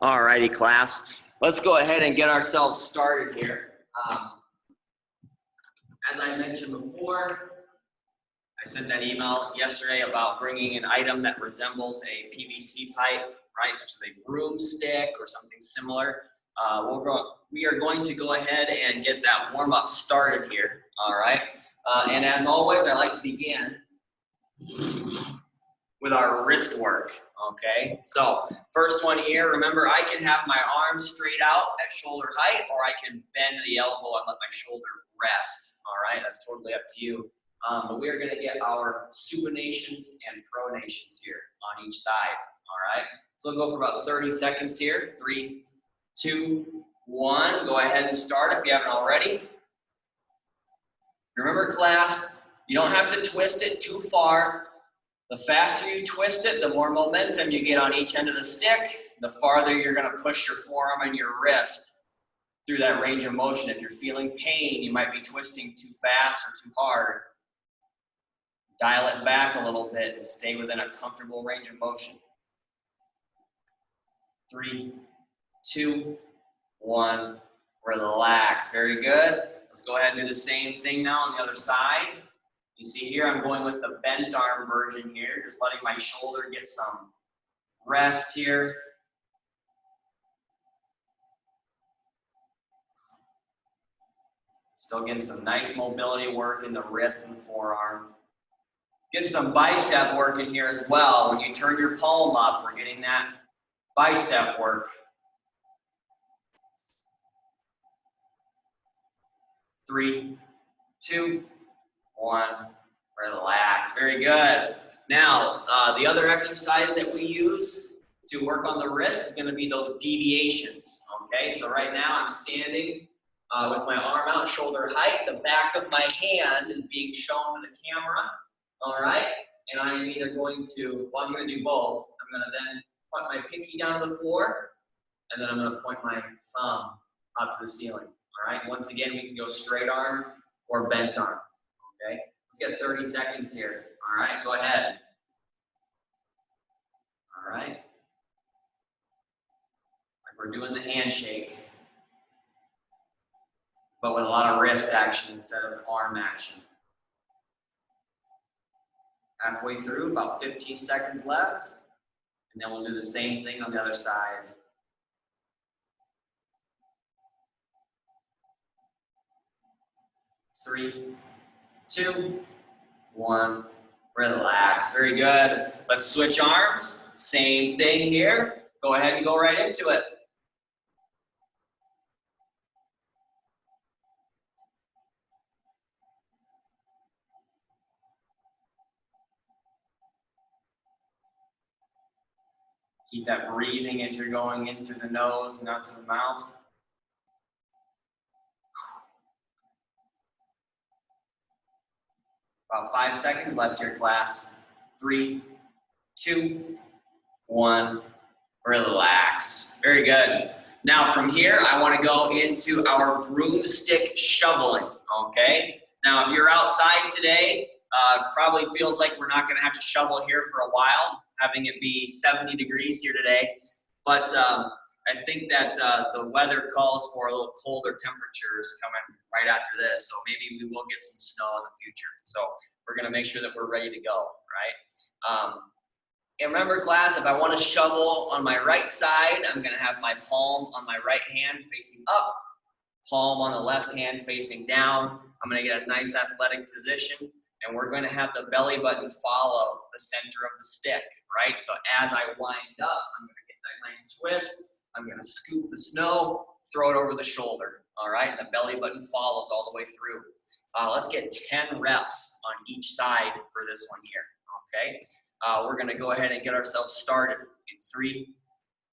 Alrighty, class. Let's go ahead and get ourselves started here. As I mentioned before, I sent that email yesterday about bringing an item that resembles a PVC pipe, right, such as a broomstick or something similar. We are going to go ahead and get that warm-up started here, all right? And as always, I like to begin with our wrist work, okay? So first one here, remember I can have my arms straight out at shoulder height, or I can bend the elbow and let my shoulder rest, all right? That's totally up to you. But we are gonna get our supinations and pronations here on each side, all right? So we'll go for about 30 seconds here. 3, 2, 1. Go ahead and start if you haven't already. Remember, class, you don't have to twist it too far. The faster you twist it, the more momentum you get on each end of the stick, the farther you're gonna push your forearm and your wrist through that range of motion. If you're feeling pain, you might be twisting too fast or too hard. Dial it back a little bit and stay within a comfortable range of motion. 3, 2, 1, relax. Very good. Let's go ahead and do the same thing now on the other side. You see here, I'm going with the bent arm version here, just letting my shoulder get some rest here. Still getting some nice mobility work in the wrist and forearm. Getting some bicep work in here as well. When you turn your palm up, we're getting that bicep work. 3, 2, 1, relax. Very good. Now, the other exercise that we use to work on the wrist is going to be those deviations. Okay, so right now I'm standing with my arm out, shoulder height. The back of my hand is being shown to the camera. All right, and I'm either going to, well, I'm going to do both. I'm going to then point my pinky down to the floor, and then I'm going to point my thumb up to the ceiling. All right, once again, we can go straight arm or bent arm. Okay, let's get 30 seconds here. All right, go ahead. All right, like we're doing the handshake, but with a lot of wrist action instead of arm action. Halfway through, about 15 seconds left, and then we'll do the same thing on the other side. 3, 2, 1, relax. Very good. Let's switch arms. Same thing here. Go ahead and go right into it. Keep that breathing as you're going in through the nose and out to the mouth. About 5 seconds left here, class. 3, 2, 1, relax. Very good. Now from here, I want to go into our broomstick shoveling, okay? Now if you're outside today, probably feels like we're not going to have to shovel here for a while, having it be 70 degrees here today. But I think that the weather calls for a little colder temperatures coming right after this. So maybe we will get some snow in the future. So we're going to make sure that we're ready to go, right? And remember, class, if I want to shovel on my right side, I'm going to have my palm on my right hand facing up, palm on the left hand facing down. I'm going to get a nice athletic position. And we're going to have the belly button follow the center of the stick, right? So as I wind up, I'm going to get that nice twist. I'm going to scoop the snow, throw it over the shoulder, all right? And the belly button follows all the way through. Let's get 10 reps on each side for this one here, okay? We're going to go ahead and get ourselves started in 3,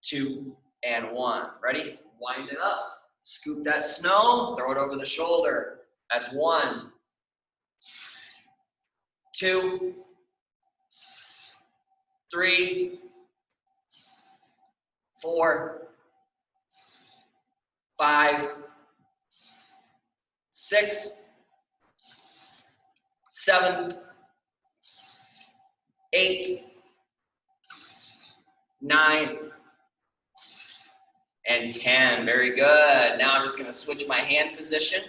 2, and 1. Ready? Wind it up. Scoop that snow, throw it over the shoulder. That's 1. 2, 3, 4, 5, 6, 7, 8, 9, and 10. Very good. Now I'm just going to switch my hand position.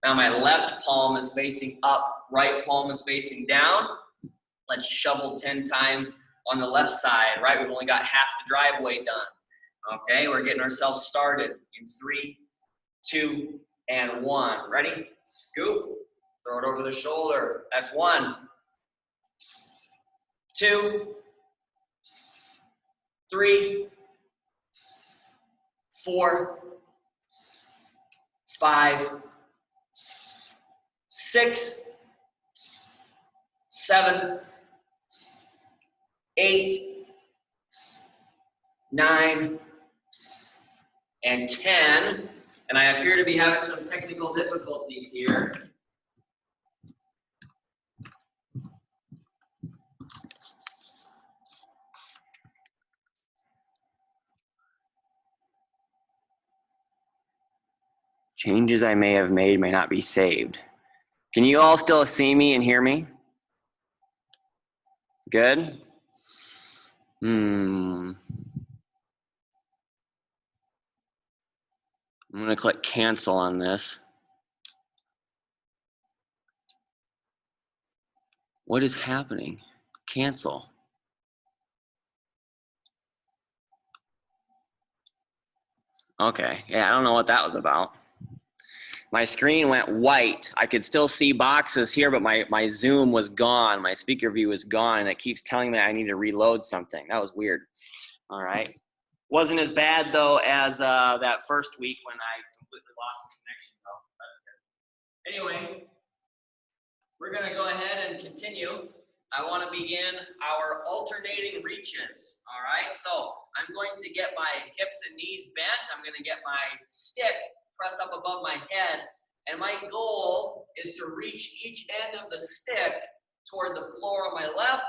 Now my left palm is facing up, right palm is facing down. Let's shovel 10 times on the left side, right? We've only got half the driveway done. Okay, we're getting ourselves started in 3, 2, and 1. Ready? Scoop. Throw it over the shoulder. That's 1, 2, 3, 4, 5, 6, 7, 8, 9, and 10. And I appear to be having some technical difficulties here. Changes I may have made may not be saved. Can you all still see me and hear me? Good? I'm going to click cancel on this. What is happening? Cancel. Okay, yeah, I don't know what that was about. My screen went white. I could still see boxes here, but my zoom was gone. My speaker view is gone, and it keeps telling me I need to reload something. That was weird. All right. Wasn't as bad, though, as that first week when I completely lost the connection, though. That's good. Anyway, we're going to go ahead and continue. I want to begin our alternating reaches. All right. So I'm going to get my hips and knees bent. I'm going to get my stick pressed up above my head, and my goal is to reach each end of the stick toward the floor on my left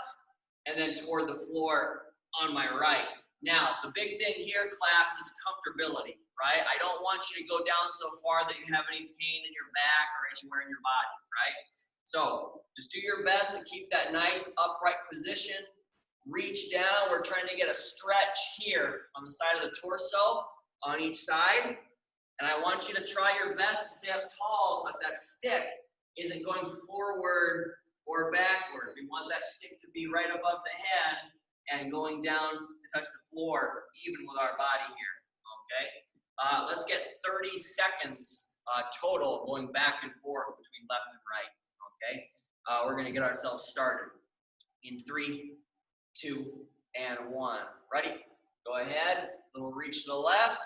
and then toward the floor on my right. Now, the big thing here, class, is comfortability, right? I don't want you to go down so far that you have any pain in your back or anywhere in your body, right? So just do your best to keep that nice upright position. Reach down. We're trying to get a stretch here on the side of the torso on each side. And I want you to try your best to stay up tall so that stick isn't going forward or backward. We want that stick to be right above the head and going down to touch the floor, even with our body here, okay? Let's get 30 seconds total going back and forth between left and right, okay? We're gonna get ourselves started in 3, 2, and 1. Ready? Go ahead, little reach to the left.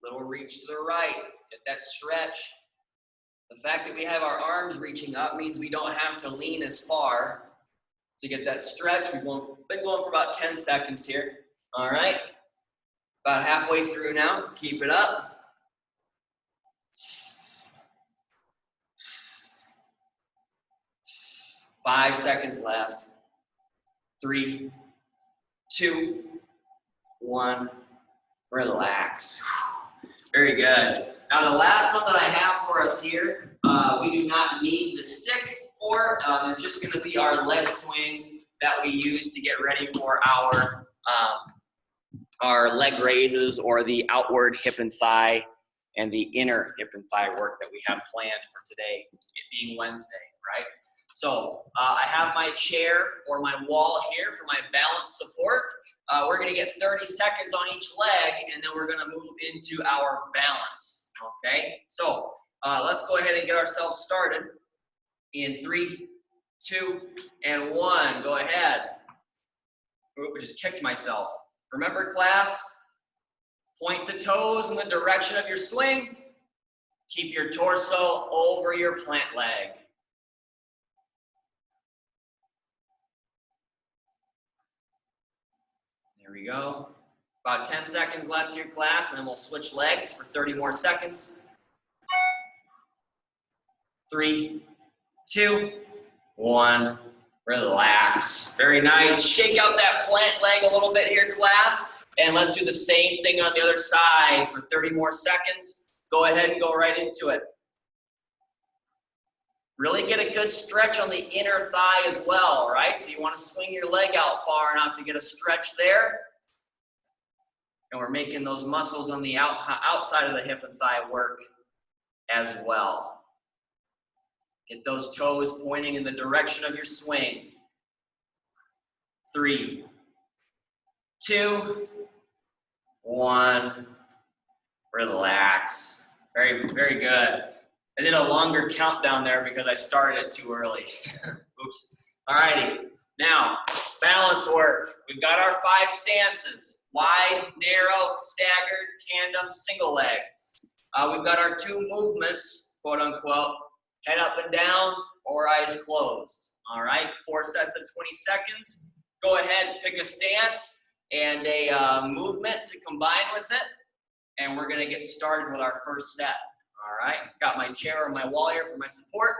Little reach to the right, get that stretch. The fact that we have our arms reaching up means we don't have to lean as far to get that stretch. We've been going for about 10 seconds here. All right, about halfway through now. Keep it up. 5 seconds left. 3, 2, 1. Relax. Very good. Now the last one that I have for us here, we do not need the stick for. It's just going to be our leg swings that we use to get ready for our leg raises or the outward hip and thigh and the inner hip and thigh work that we have planned for today, it being Wednesday, right? So I have my chair or my wall here for my balance support. We're going to get 30 seconds on each leg, and then we're going to move into our balance, okay? So let's go ahead and get ourselves started in 3, 2, and 1. Go ahead. Oop, I just kicked myself. Remember, class, point the toes in the direction of your swing. Keep your torso over your plant leg. There we go. About 10 seconds left here, class, and then we'll switch legs for 30 more seconds. 3, 2, 1. Relax. Very nice. Shake out that plant leg a little bit here, class. And let's do the same thing on the other side for 30 more seconds. Go ahead and go right into it. Really get a good stretch on the inner thigh as well, right? So you want to swing your leg out far enough to get a stretch there. And we're making those muscles on the outside of the hip and thigh work as well. Get those toes pointing in the direction of your swing. 3, 2, 1. Relax. Very, very good. I did a longer countdown there because I started it too early. Oops. All righty. Now, balance work. We've got our 5 stances. Wide, narrow, staggered, tandem, single leg. We've got our 2 movements, quote unquote, head up and down or eyes closed. All right, 4 sets of 20 seconds. Go ahead, pick a stance and a movement to combine with it. And we're gonna get started with our first set. All right, got my chair or my wall here for my support.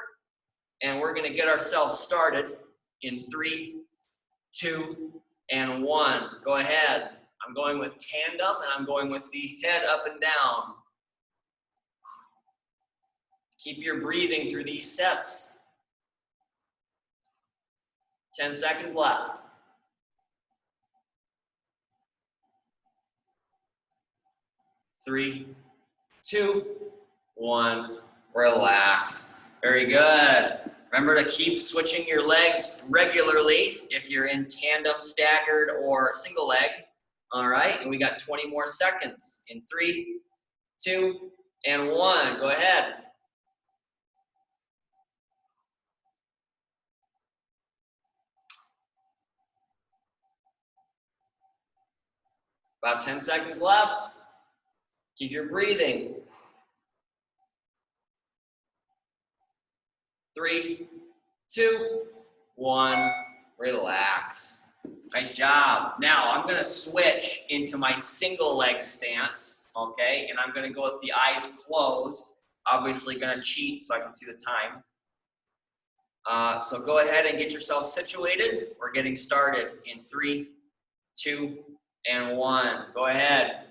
And we're gonna get ourselves started in 3, 2, and 1. Go ahead. I'm going with tandem and I'm going with the head up and down. Keep your breathing through these sets. 10 seconds left. 3, 2, 1. Relax. Very good. Remember to keep switching your legs regularly if you're in tandem, staggered, or single leg. All right, and we got 20 more seconds. In 3, 2, and 1. Go ahead. About 10 seconds left. Keep your breathing. 3, 2, 1. Relax. Nice job. Now I'm gonna switch into my single leg stance, okay? And I'm gonna go with the eyes closed. Obviously gonna cheat so I can see the time. So go ahead and get yourself situated. We're getting started in 3, 2, and 1. Go ahead.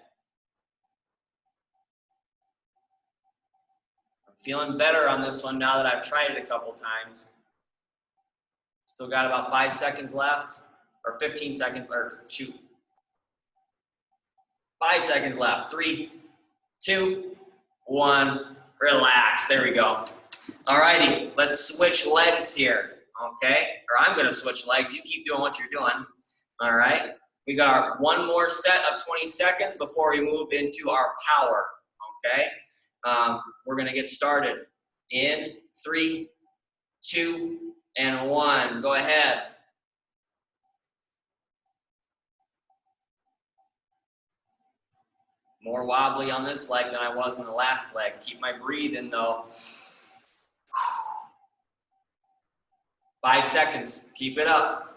I'm feeling better on this one now that I've tried it a couple times. Still got about 5 seconds left. Or 15 seconds, or shoot. 5 seconds left. 3, 2, 1. Relax. There we go. All righty. Let's switch legs here. Okay? Or I'm going to switch legs. You keep doing what you're doing. All right? We got our 1 more set of 20 seconds before we move into our power. Okay? We're going to get started in 3, 2, and 1. Go ahead. More wobbly on this leg than I was in the last leg. Keep my breathing though. 5 seconds. Keep it up.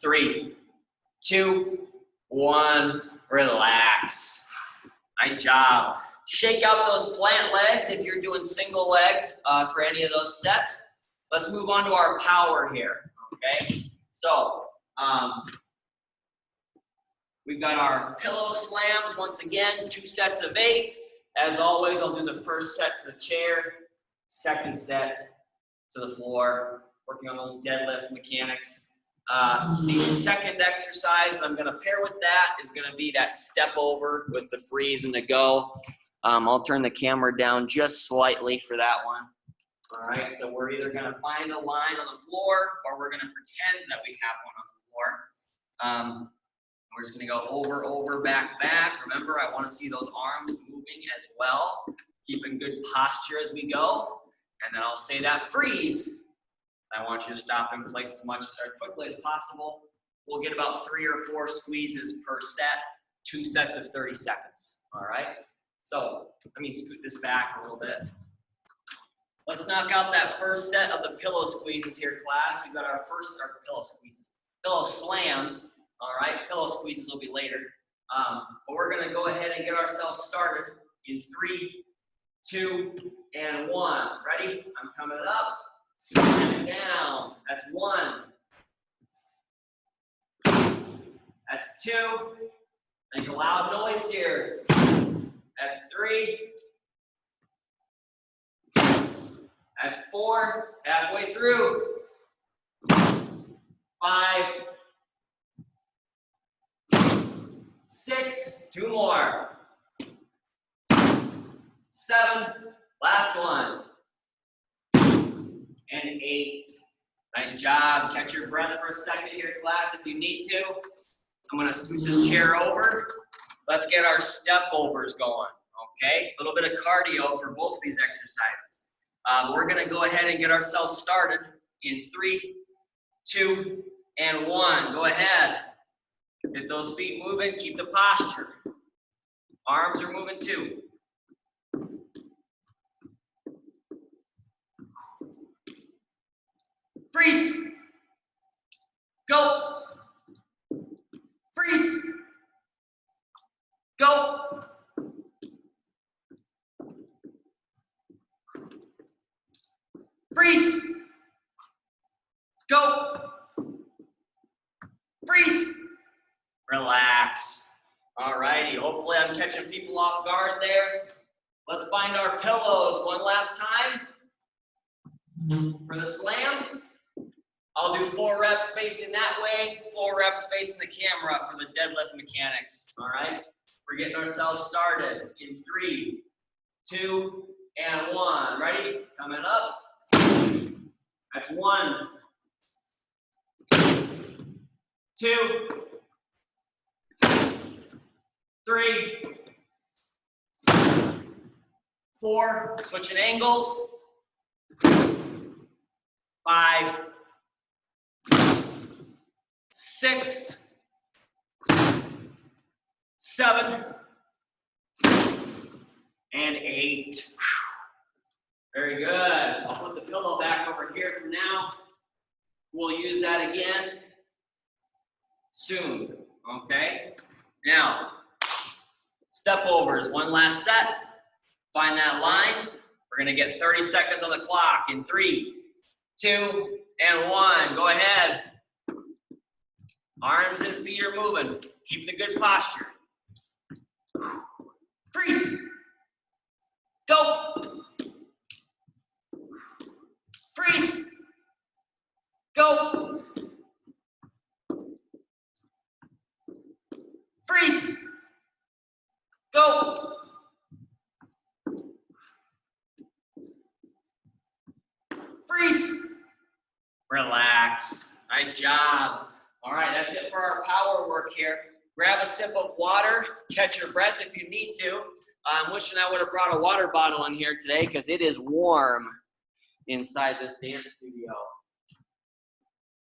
3, 2, 1. Relax. Nice job. Shake out those plant legs if you're doing single leg for any of those sets. Let's move on to our power here. Okay. So, we've got our pillow slams, once again, 2 sets of 8. As always, I'll do the first set to the chair, second set to the floor, working on those deadlift mechanics. The second exercise that I'm gonna pair with that is gonna be that step over with the freeze and the go. I'll turn the camera down just slightly for that one. All right, so we're either gonna find a line on the floor or we're gonna pretend that we have one on the floor. We're just gonna go over, over, back, back. Remember, I wanna see those arms moving as well, keeping good posture as we go. And then I'll say that freeze. I want you to stop in place as quickly as possible. We'll get about 3 or 4 squeezes per set, 2 sets of 30 seconds, all right? So let me scoot this back a little bit. Let's knock out that first set of the pillow squeezes here, class. We've got our pillow slams. All right, pillow squeezes will be later. But we're gonna go ahead and get ourselves started in 3, 2, and 1. Ready? I'm coming up, slam down. That's 1. That's 2. Make a loud noise here. That's 3. That's 4. Halfway through. 5. 6, 2 more. 7, last one. And 8. Nice job. Catch your breath for a second here, class, if you need to. I'm gonna scoot this chair over. Let's get our step overs going, okay? A little bit of cardio for both of these exercises. We're gonna go ahead and get ourselves started in 3, 2, and 1. Go ahead. Get those feet moving, keep the posture. Arms are moving too. Freeze. Go. Freeze. Go. Freeze. Go. Freeze. Relax. All righty. Hopefully I'm catching people off guard there. Let's find our pillows one last time. For the slam, I'll do 4 reps facing that way, 4 reps facing the camera for the deadlift mechanics. All right. We're getting ourselves started in 3, 2, and 1. Ready? Coming up. That's 1, 2, 3, 4. Switching angles. 5, 6, 7, and 8. Very good. I'll put the pillow back over here for now. We'll use that again soon, okay? Now, step overs, one last set. Find that line. We're gonna get 30 seconds on the clock in 3, 2, and 1. Go ahead. Arms and feet are moving. Keep the good posture. Freeze. Go. Freeze. Go. Freeze. Go. Freeze. Relax. Nice job. All right, that's it for our power work here. Grab a sip of water, catch your breath if you need to. I'm wishing I would have brought a water bottle in here today because it is warm inside this dance studio.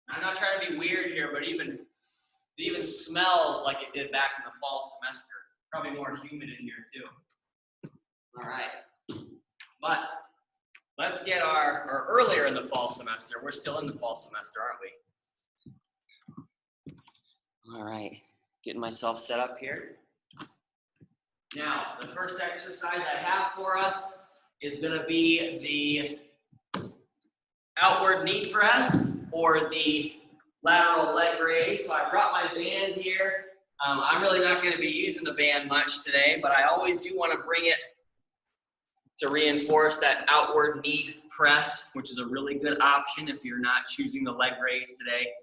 I'm not trying to be weird here, but it even smells like it did back in the fall semester. Probably more humid in here too. All right, but let's get or earlier in the fall semester. We're still in the fall semester, aren't we? All right, getting myself set up here. Now, the first exercise I have for us is gonna be the outward knee press or the lateral leg raise. So I brought my band here. I'm really not gonna be using the band much today, but I always do wanna bring it to reinforce that outward knee press, which is a really good option if you're not choosing the leg raise today.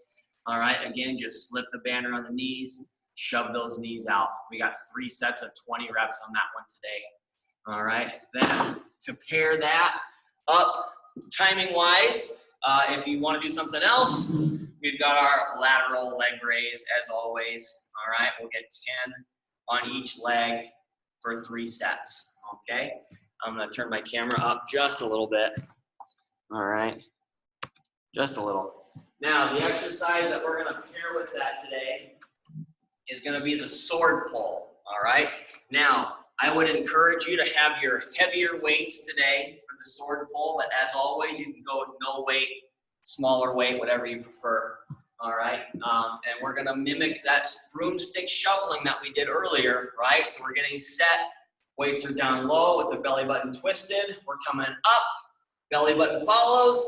All right, again, just slip the band around the knees, shove those knees out. We got 3 sets of 20 reps on that one today. All right, then to pair that up timing-wise, if you want to do something else, we've got our lateral leg raise as always. All right, we'll get 10 on each leg for 3 sets, okay? I'm gonna turn my camera up just a little bit. All right, just a little. Now, the exercise that we're gonna pair with that today is gonna be the sword pull, all right? Now, I would encourage you to have your heavier weights today for the sword pull, but as always, you can go with no weight, smaller weight, whatever you prefer, all right? And we're gonna mimic that broomstick shoveling that we did earlier, right? So we're getting set, weights are down low with the belly button twisted. We're coming up, belly button follows,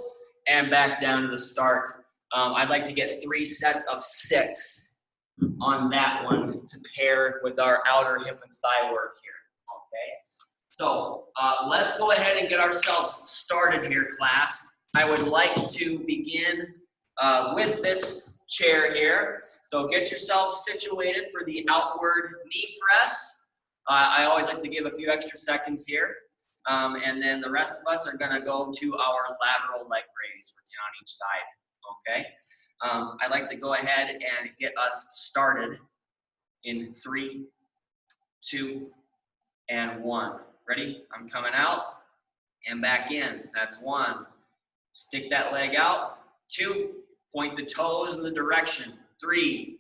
and back down to the start. I'd like to get 3 sets of 6 on that one to pair with our outer hip and thigh work here, okay? So let's go ahead and get ourselves started here, class. I would like to begin with this chair here. So get yourself situated for the outward knee press. I always like to give a few extra seconds here. And then the rest of us are gonna go to our lateral leg raise for 10 on each side, okay? I'd like to go ahead and get us started in 3, 2, and 1. Ready? I'm coming out and back in. That's 1. Stick that leg out. 2, point the toes in the direction. 3,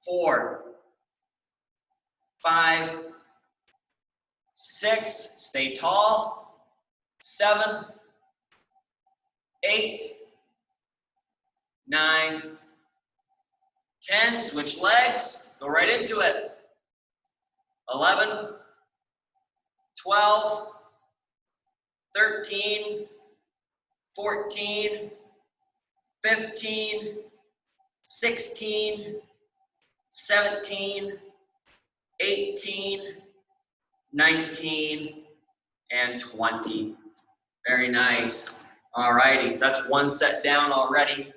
4, 5, 6, stay tall. 7, 8, 9, 10, switch legs, go right into it. 11, 12, 13, 14, 15, 16, 17, 18, 19, and 20. Very nice. All righty, so that's 1 set down already.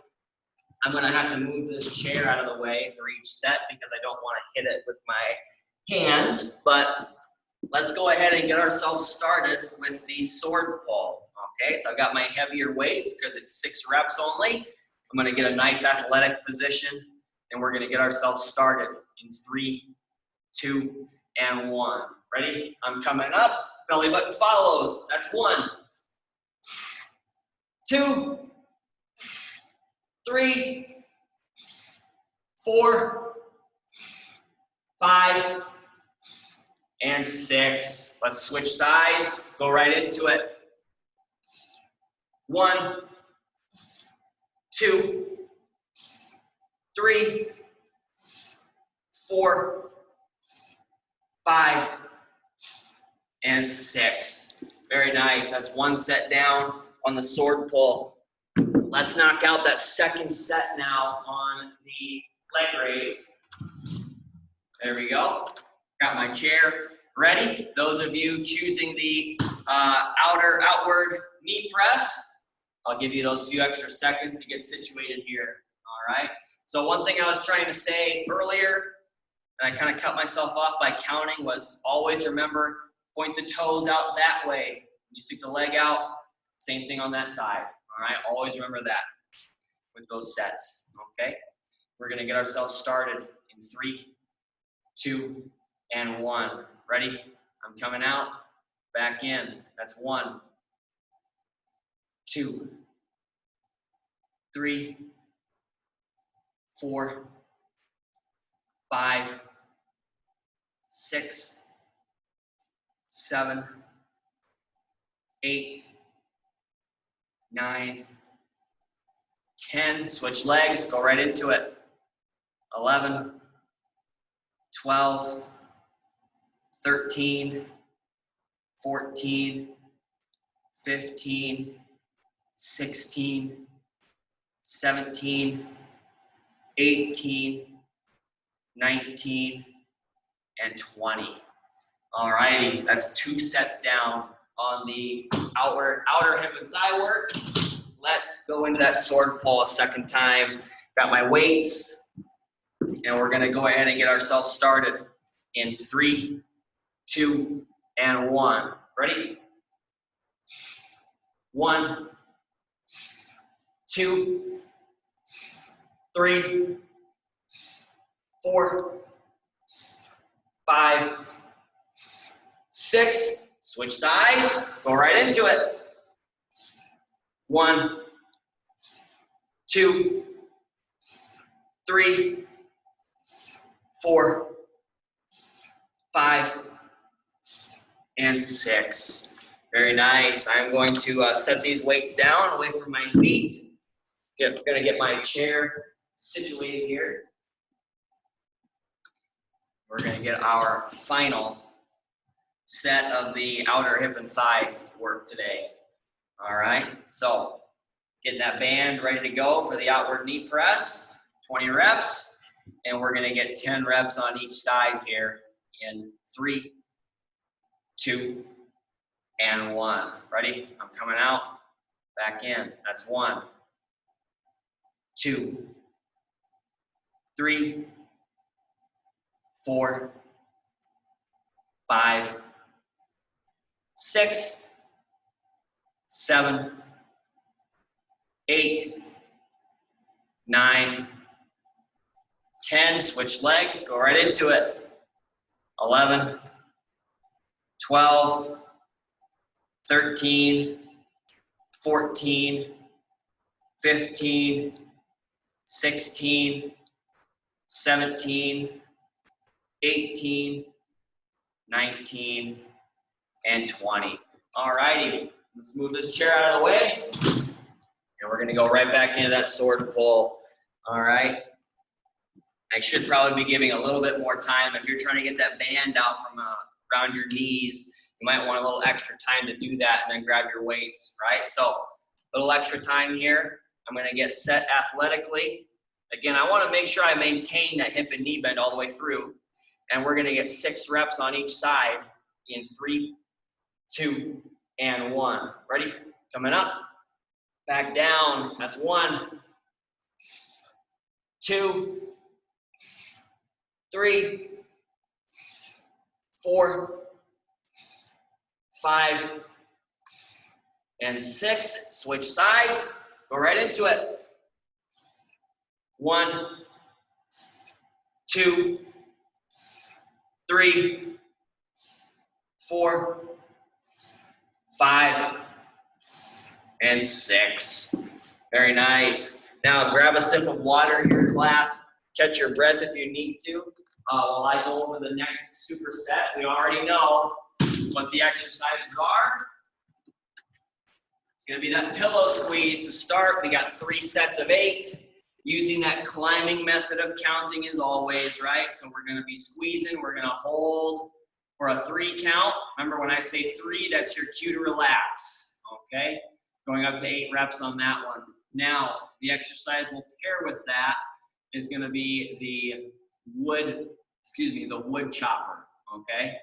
I'm gonna have to move this chair out of the way for each set because I don't wanna hit it with my hands, but let's go ahead and get ourselves started with the sword pull. Okay, so I've got my heavier weights because it's 6 reps only. I'm gonna get a nice athletic position and we're gonna get ourselves started in 3, 2, and 1. Ready? I'm coming up, belly button follows. That's 1, 2, 3, 4, 5, and 6. Let's switch sides, go right into it. 1, 2, 3, 4, 5, and 6. Very nice. That's 1 set down on the sword pull. Let's knock out that second set now on the leg raise. There we go. Got my chair ready. Those of you choosing the outward knee press, I'll give you those few extra seconds to get situated here. All right. So one thing I was trying to say earlier, and I kind of cut myself off by counting, was always remember, point the toes out that way. You stick the leg out, same thing on that side. All right, always remember that with those sets, okay? We're gonna get ourselves started in 3, 2, and 1. Ready? I'm coming out, back in. That's 1, 2, 3, 4, 5, 6, 7, 8, 9, 10, switch legs, go right into it. 11, 12, 13, 14, 15, 16, 17, 18, 19, and 20. All righty, that's 2 sets down on the outer hip and thigh work. Let's go into that sword pull a second time. Got my weights, and we're gonna go ahead and get ourselves started in 3, 2, and 1. Ready? 1, 2, 3, 4, 5, 6, switch sides, go right into it. 1, 2, 3, 4, 5, and 6. Very nice. I'm going to set these weights down away from my feet. I'm gonna get my chair situated here. We're gonna get our final set of the outer hip and thigh work today. All right, so getting that band ready to go for the outward knee press, 20 reps, and we're gonna get 10 reps on each side here in 3, 2, and 1. Ready? I'm coming out, back in. That's 1, 2, 3, 4, 5, 6, 7, 8, 9, 10, switch legs, go right into it. 11, 12, 13, 14, 15, 16, 17, 18, 19, and 20. All righty, let's move this chair out of the way. And we're gonna go right back into that sword pull. All right. I should probably be giving a little bit more time. If you're trying to get that band out from around your knees, you might want a little extra time to do that and then grab your weights, right? So a little extra time here. I'm gonna get set athletically. Again, I wanna make sure I maintain that hip and knee bend all the way through. And we're gonna get 6 reps on each side in 3, 2, and 1. Ready? Coming up, back down. That's 1, 2, 3, 4, 5, and 6. Switch sides. Go right into it. 1, 2, 3, 4, 5, and 6. Very nice. Now grab a sip of water here, class. Catch your breath if you need to. While I go over the next superset, we already know what the exercises are. It's gonna be that pillow squeeze to start. We got 3 sets of 8. Using that climbing method of counting as always, right? So we're gonna be squeezing, we're gonna hold for a 3 count. Remember when I say 3, that's your cue to relax, okay? Going up to 8 reps on that one. Now, the exercise we'll pair with that is gonna be the wood chopper, okay?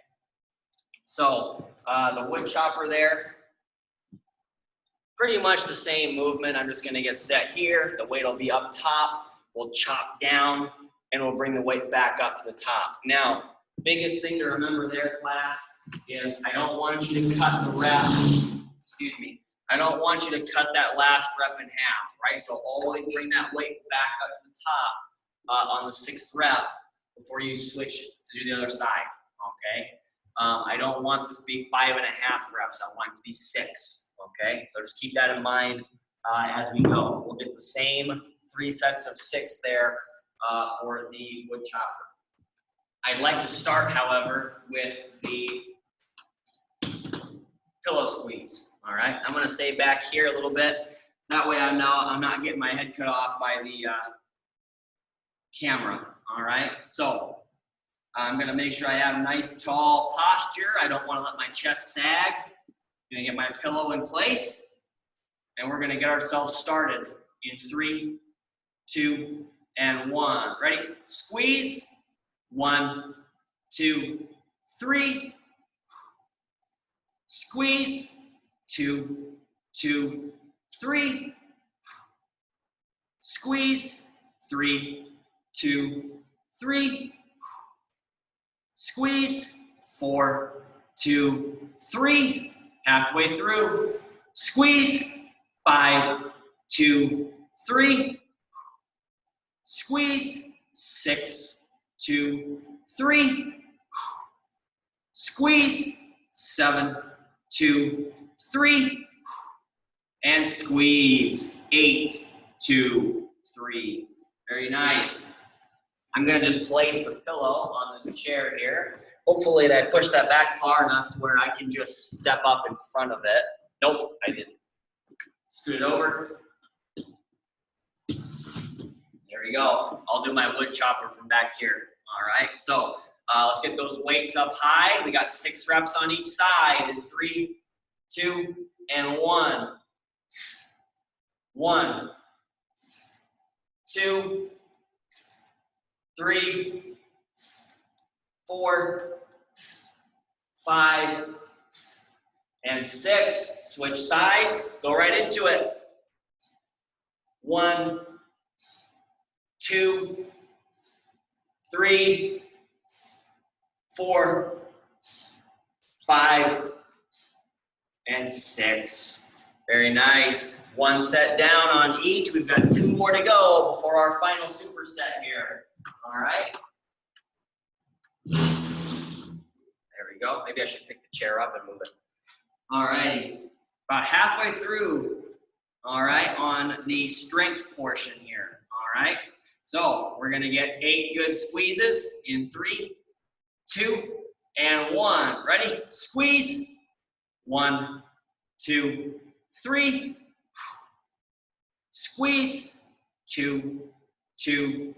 So the wood chopper there, pretty much the same movement. I'm just gonna get set here. The weight will be up top. We'll chop down and we'll bring the weight back up to the top. Now, biggest thing to remember there, class, is I don't want you to cut the rep. I don't want you to cut that last rep in half, right? So always bring that weight back up to the top on the 6th rep before you switch to do the other side, okay? I don't want this to be 5.5 reps. I want it to be 6, okay? So just keep that in mind as we go. We'll get the same 3 sets of 6 there for the wood chopper. I'd like to start, however, with the pillow squeeze, all right? I'm gonna stay back here a little bit. That way I'm not getting my head cut off by the camera, all right? So I'm gonna make sure I have a nice tall posture. I don't wanna let my chest sag. I'm gonna get my pillow in place, and we're gonna get ourselves started in 3, 2, and 1. Ready? Squeeze. 1, 2, 3. Squeeze. 2, 2, 3. Squeeze. 3, 2, 3. Squeeze. 4, 2, 3. Halfway through. Squeeze. 5, 2, 3. Squeeze. 6, 2, 3. Squeeze. 7, 2, 3. And squeeze. 8, 2, 3. Very nice. I'm gonna just place the pillow on this chair here. Hopefully I pushed that back far enough to where I can just step up in front of it. Nope, I didn't. Scoot it over. There we go. I'll do my wood chopper from back here. All right, so let's get those weights up high. We got 6 reps on each side in 3, 2, and 1. 1, 2, 3, 4, 5, and 6. Switch sides. Go right into it. 1, 2, 3, 4, 5, and 6. Very nice. One set down on each. We've got 2 more to go before our final superset here. All right. There we go. Maybe I should pick the chair up and move it. All righty. About halfway through, all right, on the strength portion here. All right. So we're going to get 8 good squeezes in 3, 2, and 1. Ready? Squeeze. 1, 2, 3. Squeeze. 2, 2,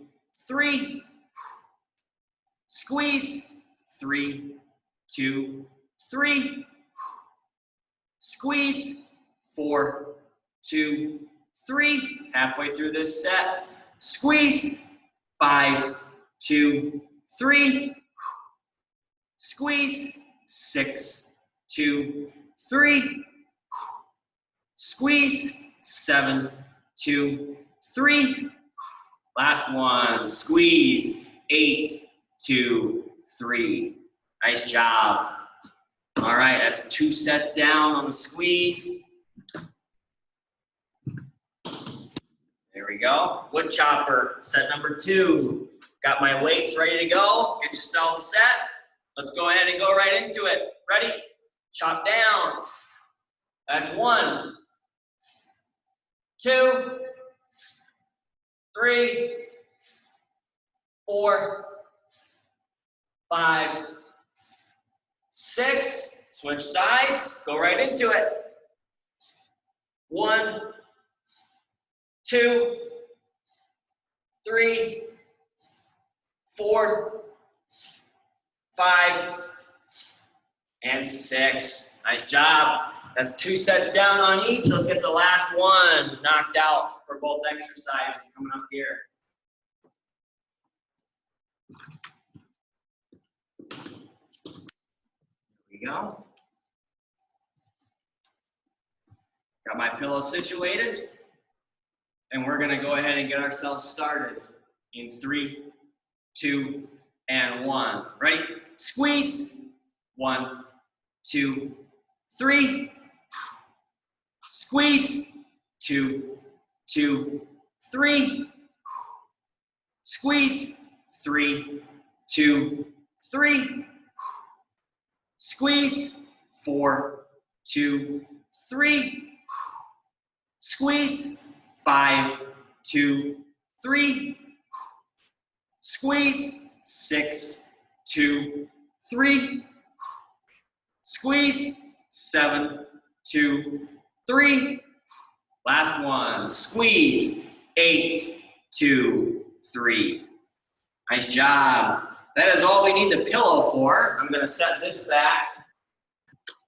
3. Squeeze. 3, 2, 3. Squeeze. 4, 2, 3. Halfway through this set. Squeeze. 5, 2, 3. Squeeze. 6, 2, 3. Squeeze. 7, 2, 3. Last one. Squeeze. 8, 2, 3. Nice job. All right, that's 2 sets down on the squeeze. There we go. Wood chopper, set number 2. Got my weights ready to go. Get yourself set. Let's go ahead and go right into it. Ready? Chop down. That's 1, 2, 3, 4, 5, 6. Switch sides. Go right into it. 1, 2, 3, 4, 5, and 6. Nice job. That's 2 sets down on each. Let's get the last one knocked out for both exercises coming up here. Here we go. Got my pillow situated. And we're going to go ahead and get ourselves started in 3, 2, and 1. Ready? Squeeze. 1, 2, 3. Squeeze. 2, 2, 3. Squeeze. 3, 2, 3. Squeeze. 4, 2, 3. Squeeze. 5, 2, 3. Squeeze. 6, 2, 3. Squeeze. 7, 2, 3. Last one. Squeeze. 8, 2, 3. Nice job. That is all we need the pillow for. I'm going to set this back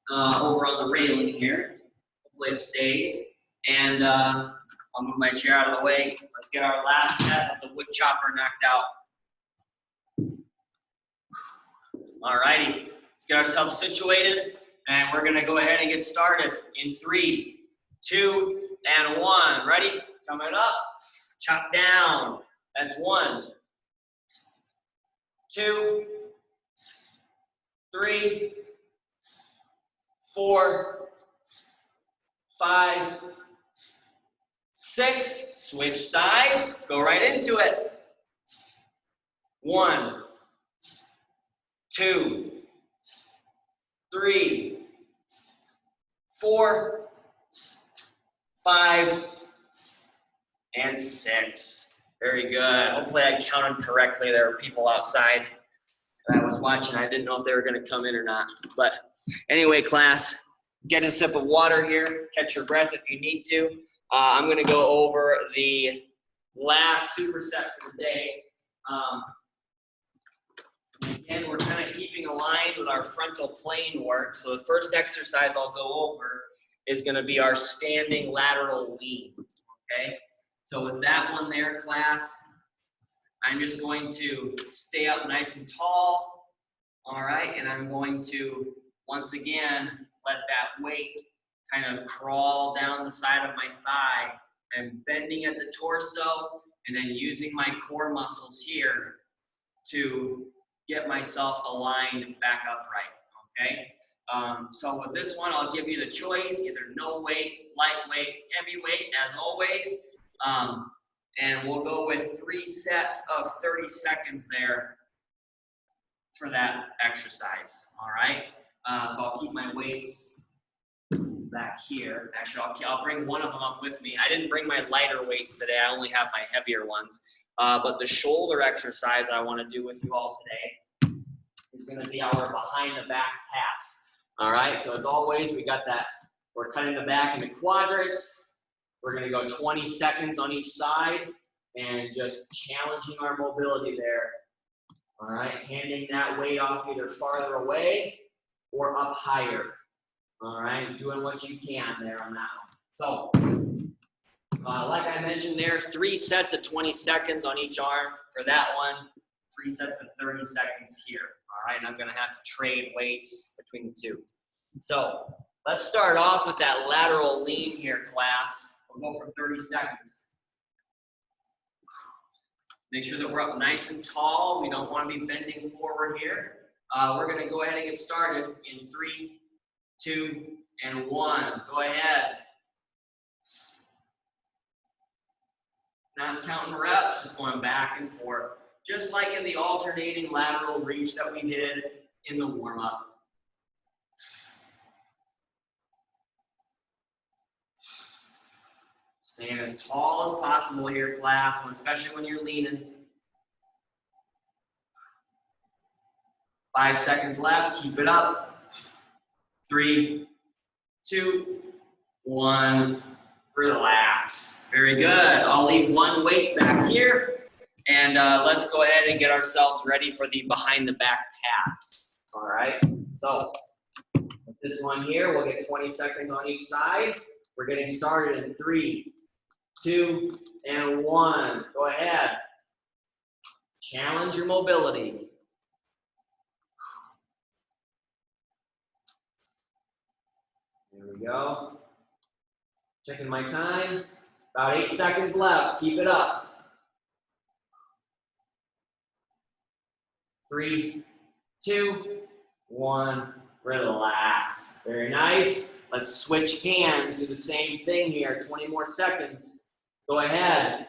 over on the railing here. Hopefully it stays. And I'll move my chair out of the way. Let's get our last set of the wood chopper knocked out. All righty. Let's get ourselves situated. And we're going to go ahead and get started in 3, 2, and 1. Ready? Coming up. Chop down. That's 1, 2, 3, 4, 5, 6. Switch sides. Go right into it. 1, 2, 3, 4, 5, and 6. Very good. Hopefully I counted correctly. There were people outside that I was watching. I didn't know if they were going to come in or not. But anyway, class, get a sip of water here. Catch your breath if you need to. I'm going to go over the last superset for the day. Again, we're kind of keeping aligned with our frontal plane work. So the first exercise I'll go over is going to be our standing lateral lean. Okay? So with that one there, class, I'm just going to stay up nice and tall. All right? And I'm going to, once again, let that weight kind of crawl down the side of my thigh. I'm bending at the torso, and then using my core muscles here to get myself aligned back upright, okay? So with this one, I'll give you the choice, either no weight, lightweight, heavyweight, as always. And we'll go with 3 sets of 30 seconds there for that exercise, all right? So I'll keep my weights back here. Actually, I'll bring one of them up with me. I didn't bring my lighter weights today. I only have my heavier ones. But the shoulder exercise I want to do with you all today is going to be our behind the back pass. All right, so as always, we got that. We're cutting the back into quadrants. We're going to go 20 seconds on each side and just challenging our mobility there. All right, handing that weight off either farther away or up higher. All right, doing what you can there on that one. So, like I mentioned there, 3 sets of 20 seconds on each arm for that one. 3 sets of 30 seconds here. All right, and I'm gonna have to trade weights between the two. So, let's start off with that lateral lean here, class. We'll go for 30 seconds. Make sure that we're up nice and tall. We don't want to be bending forward here. We're going to go ahead and get started in 3, 2, and 1. Go ahead. Not counting reps, just going back and forth. Just like in the alternating lateral reach that we did in the warm-up. Staying as tall as possible here, class, especially when you're leaning. 5 seconds left, keep it up. 3, 2, 1, relax. Very good. I'll leave one weight back here, and let's go ahead and get ourselves ready for the behind the back pass. All right, so with this one here, we'll get 20 seconds on each side. We're getting started in 3, 2, and 1. Go ahead. Challenge your mobility. There we go. Checking my time. About 8 seconds left. Keep it up. 3, 2, 1. Relax. Very nice. Let's switch hands. Do the same thing here. 20 more seconds. Go ahead.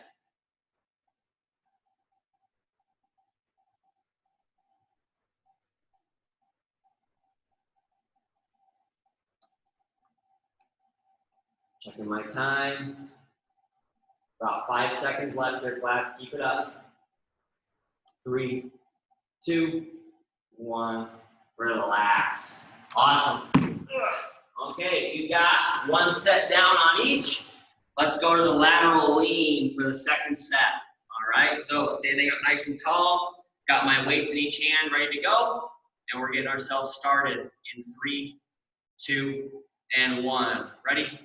Checking my time. About 5 seconds left here, class. Keep it up. 3, 2, 1. Relax. Awesome. Okay, you got 1 set down on each. Let's go to the lateral lean for the second set. All right, so standing up nice and tall. Got my weights in each hand ready to go. And we're getting ourselves started in 3, 2, and 1. Ready?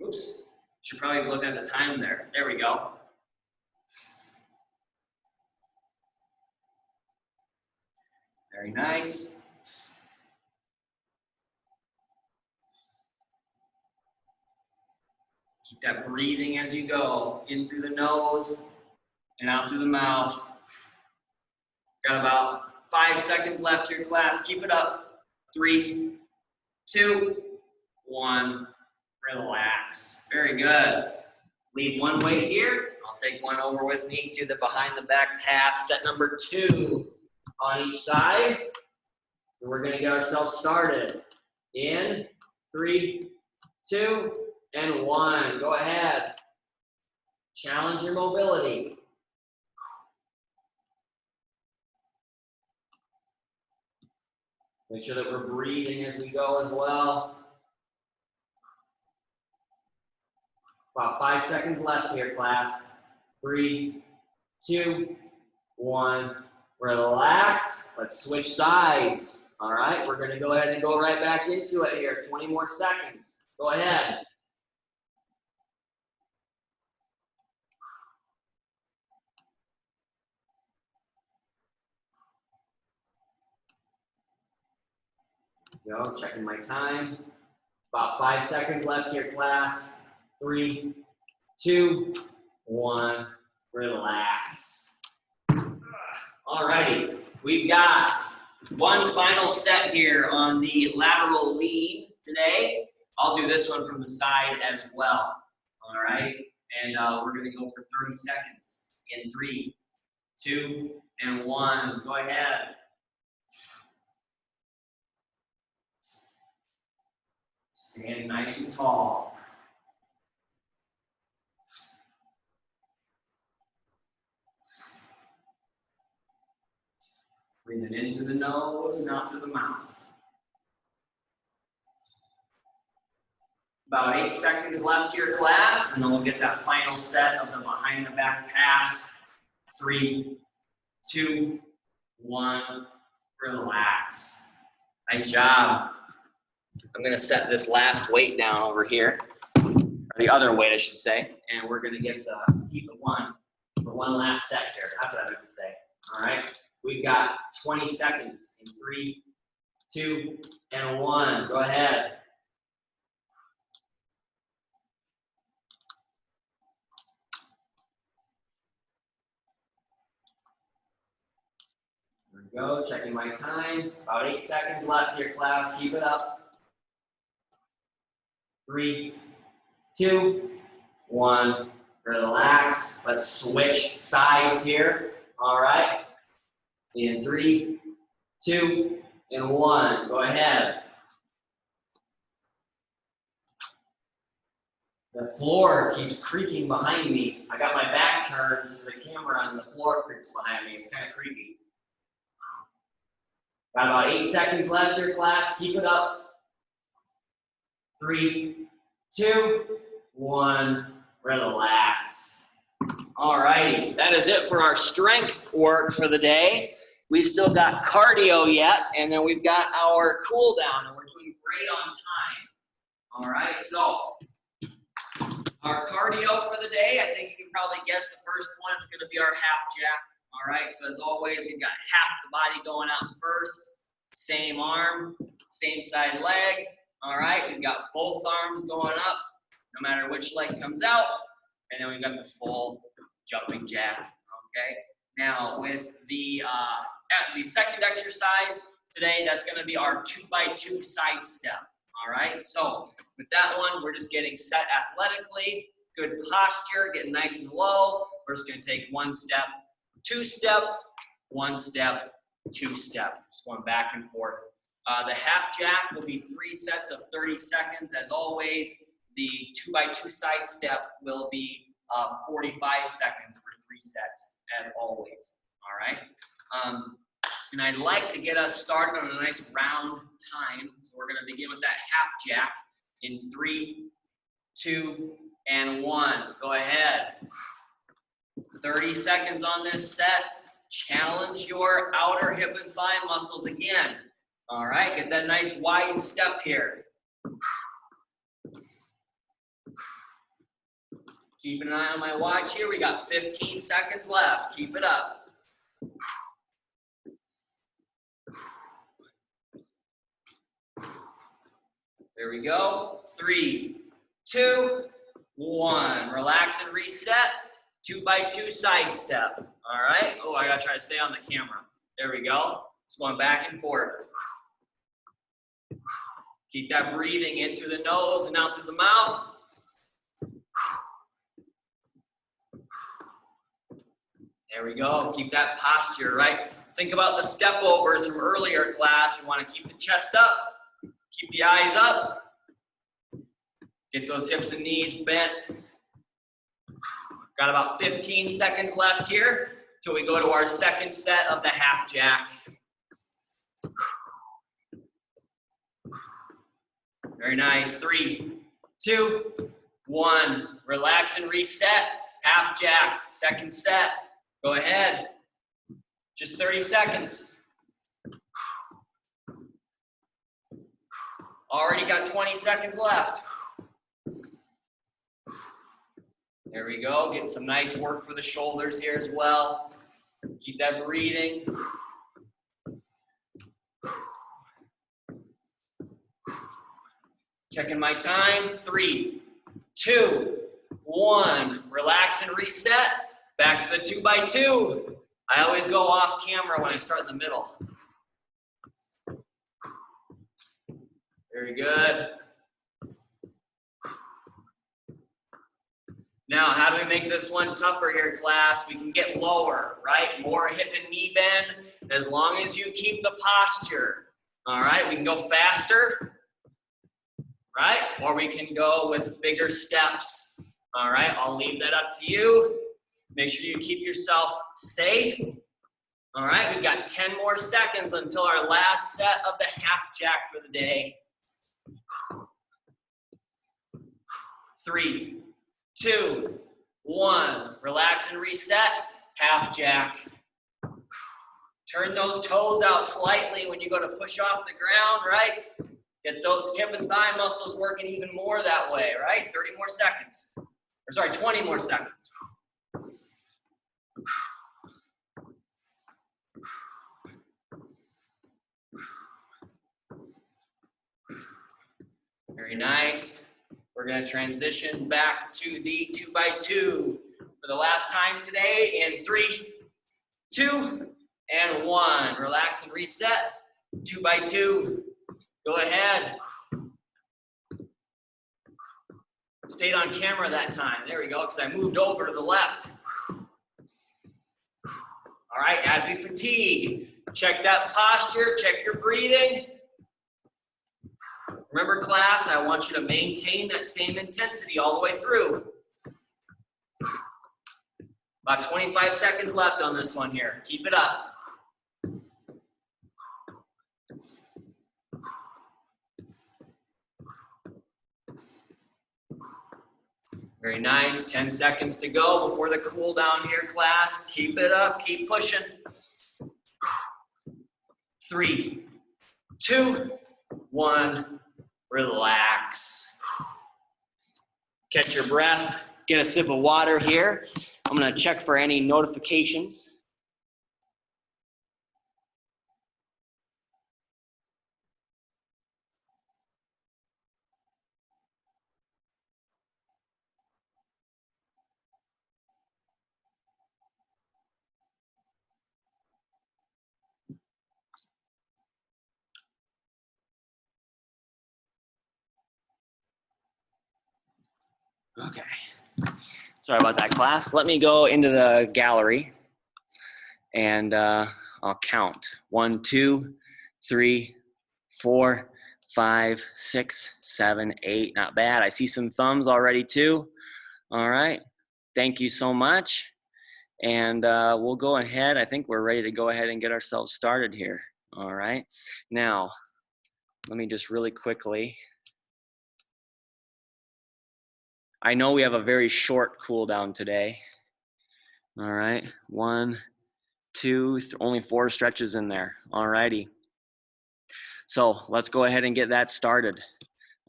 Oops, should probably look at the time there. There we go. Very nice. Keep that breathing as you go, in through the nose and out through the mouth. Got about 5 seconds left here, class. Keep it up. 3, 2, 1. Relax. Very good. Leave one weight here. I'll take one over with me to the behind the back pass. Set number 2 on each side. And we're going to get ourselves started in 3, 2, and 1. Go ahead. Challenge your mobility. Make sure that we're breathing as we go as well. About 5 seconds left here, class. 3, 2, 1. Relax. Let's switch sides. All right, we're going to go ahead and go right back into it here. 20 more seconds. Go ahead. Go, checking my time. About 5 seconds left here, class. 3, 2, 1, relax. All righty, we've got one final set here on the lateral lean today. I'll do this one from the side as well. All right, and we're gonna go for 30 seconds in 3, 2, and 1. Go ahead. Stand nice and tall. Breathing into the nose and out through the mouth. About 8 seconds left to your class, and then we'll get that final set of the behind the back pass. 3, 2, 1, relax. Nice job. I'm gonna set this last weight down over here, or the other weight I should say, and we're gonna get keep the one last set here. That's what I meant to say. All right, we've got 20 seconds in 3, 2, and 1. Go ahead. There we go, checking my time. About 8 seconds left here, class. Keep it up. 3, 2, 1, relax. Let's switch sides here. All right. In 3, 2, and 1. Go ahead. The floor keeps creaking behind me. I got my back turned to the camera and the floor creaks behind me. It's kind of creepy. Got about 8 seconds left here, class. Keep it up. 3, 2, 1, relax. All righty, that is it for our strength work for the day. We've still got cardio yet, and then we've got our cool down, and we're doing great on time. All right, so our cardio for the day, I think you can probably guess the first one. It's gonna be our half jack. All right, so as always, we've got half the body going out first, same arm, same side leg. All right, we've got both arms going up, no matter which leg comes out, and then we've got the full jumping jack, okay? Now, with the second exercise today, that's gonna be our 2x2 side step, all right? So, with that one, we're just getting set athletically, good posture, getting nice and low. We're just gonna take 1 step, 2 step, 1 step, 2 step, just going back and forth. The half jack will be 3 sets of 30 seconds. As always, the 2x2 side step will be 45 seconds for 3 sets, as always. All right. And I'd like to get us started on a nice round time. So we're going to begin with that half jack in 3, 2, and 1. Go ahead. 30 seconds on this set. Challenge your outer hip and thigh muscles again. All right, get that nice wide step here. Keeping an eye on my watch here. We got 15 seconds left. Keep it up. There we go. 3, 2, 1. Relax and reset. 2x2 side step. All right. Oh, I gotta try to stay on the camera. There we go. Just going back and forth. Keep that breathing in through the nose and out through the mouth. There we go. Keep that posture, right? Think about the step overs from earlier class. We want to keep the chest up, keep the eyes up, get those hips and knees bent. Got about 15 seconds left here till we go to our second set of the half jack. Very nice. 3, 2, 1. Relax and reset. Half jack. Second set. Go ahead. Just 30 seconds. Already got 20 seconds left. There we go. Getting some nice work for the shoulders here as well. Keep that breathing. Checking my time. 3, 2, 1. Relax and reset. Back to the 2 by 2. I always go off camera when I start in the middle. Very good. Now, how do we make this one tougher here, class? We can get lower, right? More hip and knee bend, as long as you keep the posture. All right, we can go faster, right? Or we can go with bigger steps. All right, I'll leave that up to you. Make sure you keep yourself safe. All right, we've got 10 more seconds until our last set of the half jack for the day. 3, 2, 1. Relax and reset. Half jack. Turn those toes out slightly when you go to push off the ground, right? Get those hip and thigh muscles working even more that way, right? 30 more seconds. Or sorry, 20 more seconds. Very nice. We're going to transition back to the 2 by 2 for the last time today in 3, 2, and 1. Relax and reset. 2 by 2. Go ahead. Stayed on camera that time. There we go, because I moved over to the left. All right, as we fatigue, check that posture, check your breathing. Remember, class, I want you to maintain that same intensity all the way through. About 25 seconds left on this one here. Keep it up. Very nice. 10 seconds to go before the cool down here, class. Keep it up. Keep pushing. 3, 2, 1. Relax. Catch your breath. Get a sip of water here. I'm going to check for any notifications. Okay. Sorry about that, class. Let me go into the gallery and I'll count. 1, 2, 3, 4, 5, 6, 7, 8. Not bad. I see some thumbs already too. All right. Thank you so much. And we'll go ahead. I think we're ready to go ahead and get ourselves started here. All right. Now, let me just really quickly. I know we have a very short cool down today. All right. 1, 2, only 4 stretches in there. All righty. So let's go ahead and get that started.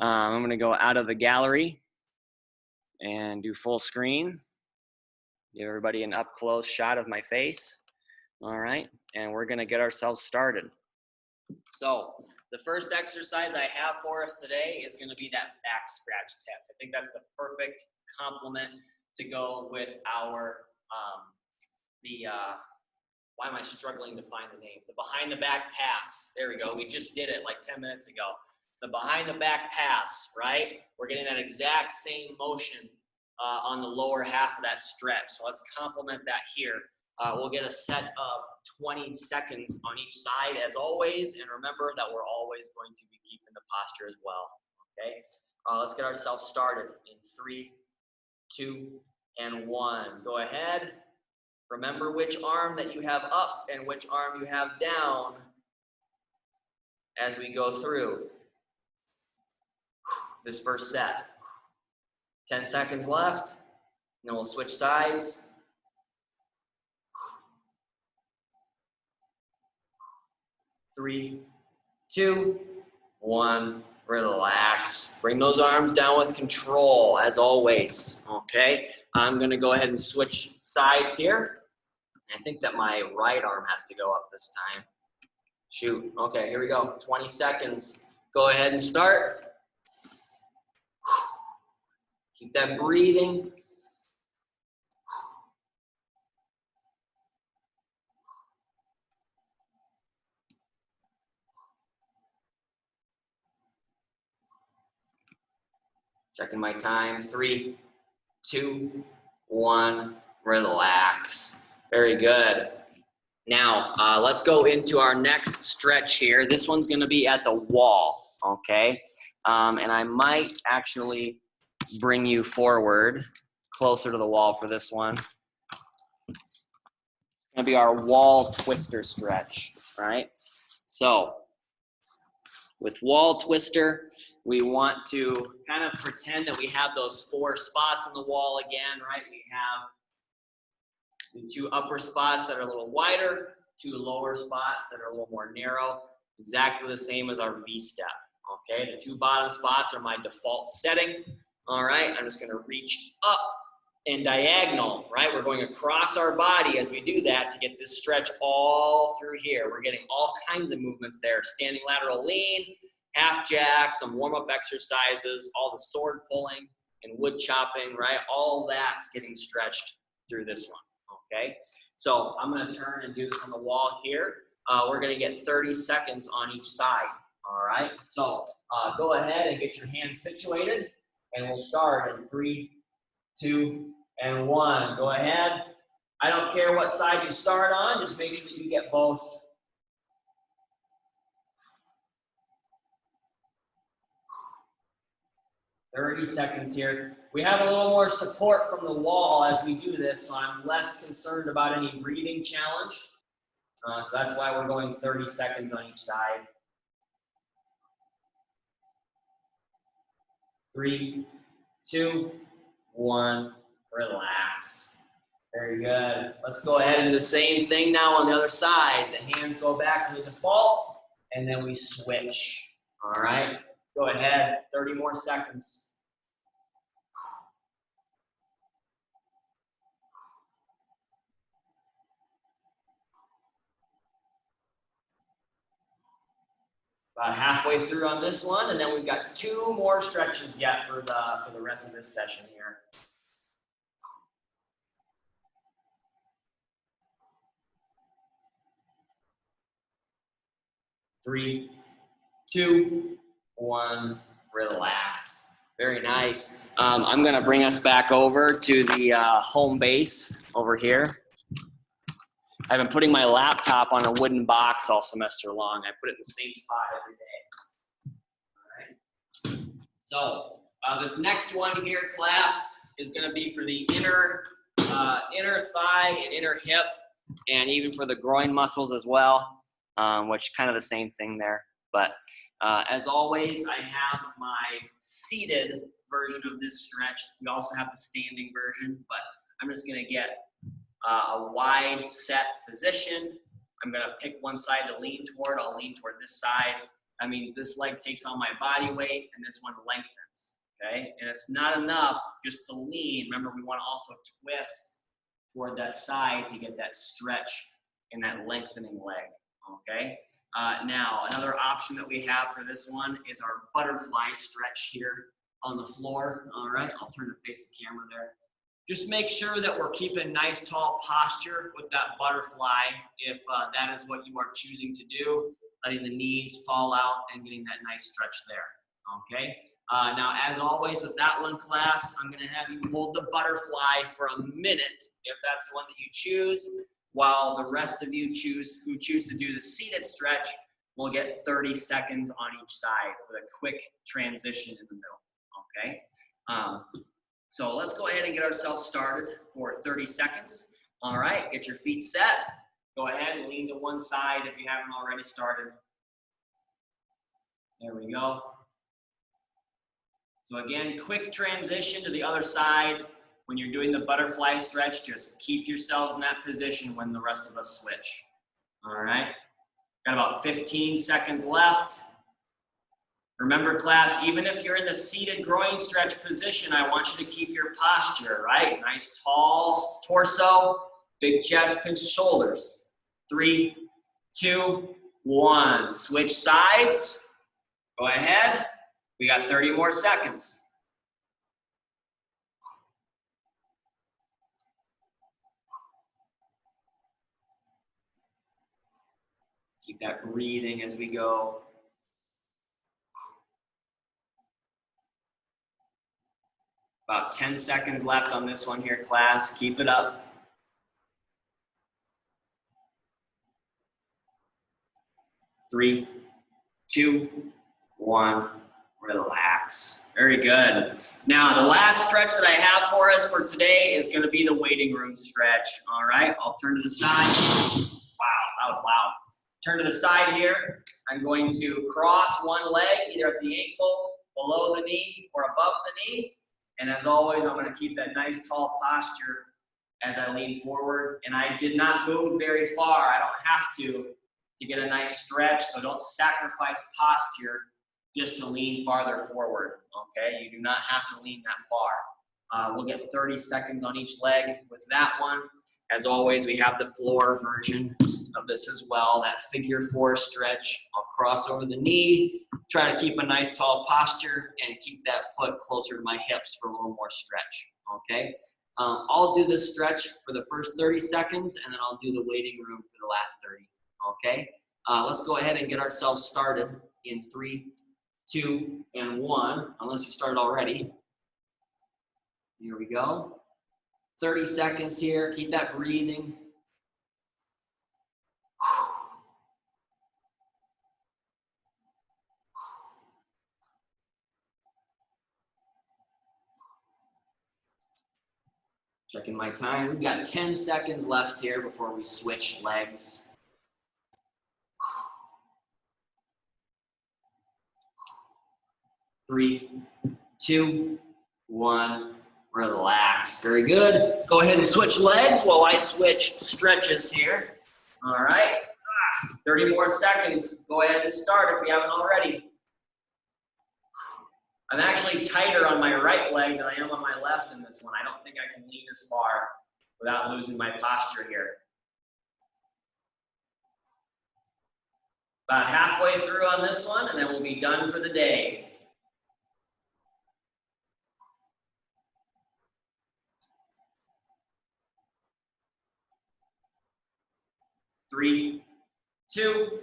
I'm going to go out of the gallery and do full screen. Give everybody an up close shot of my face. All right. And we're going to get ourselves started. So the first exercise I have for us today is going to be that back scratch test. I think that's the perfect complement to go with our, why am I struggling to find the name? The behind the back pass. There we go. We just did it like 10 minutes ago. The behind the back pass, right? We're getting that exact same motion on the lower half of that stretch. So let's complement that here. We'll get a set of 20 seconds on each side as always. And remember that we're always going to be keeping the posture as well. Okay. Let's get ourselves started in 3, 2, and 1. Go ahead. Remember which arm that you have up and which arm you have down as we go through this first set. 10 seconds left, and then we'll switch sides. 3, 2, 1. Relax. Bring those arms down with control, as always. Okay, I'm going to go ahead and switch sides here. I think that my right arm has to go up this time. Shoot. Okay, here we go. 20 seconds. Go ahead and start. Keep that breathing. Checking my time. 3, 2, 1. Relax. Very good. Now, let's go into our next stretch here. This one's going to be at the wall, okay? And I might actually bring you forward closer to the wall for this one. It's going to be our wall twister stretch, right? So, with wall twister, we want to kind of pretend that we have those 4 spots on the wall again, right? We have the 2 upper spots that are a little wider, 2 lower spots that are a little more narrow, exactly the same as our V-step, okay? The 2 bottom spots are my default setting, all right? I'm just gonna reach up and diagonal, right? We're going across our body as we do that to get this stretch all through here. We're getting all kinds of movements there, standing lateral lean, half jack, some warm-up exercises, all the sword pulling and wood chopping, right? All that's getting stretched through this one, okay? So I'm gonna turn and do this on the wall here. We're gonna get 30 seconds on each side, all right? So go ahead and get your hands situated, and we'll start in 3, 2, and 1. Go ahead. I don't care what side you start on, just make sure that you get both. 30 seconds here. We have a little more support from the wall as we do this, so I'm less concerned about any breathing challenge. So that's why we're going 30 seconds on each side. 3, 2, 1, relax. Very good. Let's go ahead and do the same thing now on the other side. The hands go back to the default, and then we switch. All right, go ahead, 30 more seconds. About halfway through on this one, and then we've got 2 more stretches yet for the rest of this session here. Three, 2, 1, relax. Very nice. I'm gonna bring us back over to the home base over here. I've been putting my laptop on a wooden box all semester long. I put it in the same spot every day. All right. So this next one here, class, is going to be for the inner thigh and inner hip, and even for the groin muscles as well, which kind of the same thing there. But as always, I have my seated version of this stretch. We also have the standing version, but I'm just going to get a wide set position. I'm gonna pick one side to lean toward. I'll lean toward this side. That means this leg takes on my body weight and this one lengthens, okay? And it's not enough just to lean. Remember, we wanna also twist toward that side to get that stretch and that lengthening leg, okay? Now, another option that we have for this one is our butterfly stretch here on the floor, all right? I'll turn to face the camera there. Just make sure that we're keeping nice tall posture with that butterfly if that is what you are choosing to do, letting the knees fall out and getting that nice stretch there, okay? Now, as always with that one, class, I'm gonna have you hold the butterfly for a minute if that's the one that you choose, while the rest of you who choose to do the seated stretch will get 30 seconds on each side with a quick transition in the middle, okay? So let's go ahead and get ourselves started for 30 seconds. All right, get your feet set. Go ahead and lean to one side if you haven't already started. There we go. So again, quick transition to the other side. When you're doing the butterfly stretch, just keep yourselves in that position when the rest of us switch. All right, got about 15 seconds left. Remember, class, even if you're in the seated groin stretch position, I want you to keep your posture, right? Nice tall torso, big chest, pinched shoulders. 3, 2, 1. Switch sides. Go ahead. We got 30 more seconds. Keep that breathing as we go. About 10 seconds left on this one here, class. Keep it up. 3, 2, 1, relax. Very good. Now, the last stretch that I have for us for today is going to be the waiting room stretch. All right, I'll turn to the side. Wow, that was loud. Turn to the side here. I'm going to cross one leg, either at the ankle, below the knee, or above the knee. And as always, I'm going to keep that nice tall posture as I lean forward. And I did not move very far. I don't have to get a nice stretch, so don't sacrifice posture just to lean farther forward, okay? You do not have to lean that far. We'll get 30 seconds on each leg with that one. As always, we have the floor version of this as well, that figure 4 stretch. I'll cross over the knee, try to keep a nice tall posture, and keep that foot closer to my hips for a little more stretch, okay? I'll do this stretch for the first 30 seconds, and then I'll do the waiting room for the last 30. Okay, let's go ahead and get ourselves started in 3, 2, and 1, unless you started already. Here we go. 30 seconds here. Keep that breathing. Checking my time. We've got 10 seconds left here before we switch legs. 3, 2, 1, relax. Very good. Go ahead and switch legs while I switch stretches here. All right, 30 more seconds. Go ahead and start if you haven't already. I'm actually tighter on my right leg than I am on my left in this one. I don't think I can lean as far without losing my posture here. About halfway through on this one, and then we'll be done for the day. 3, 2,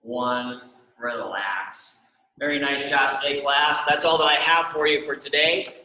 1, relax. Very nice job today, class. That's all that I have for you for today.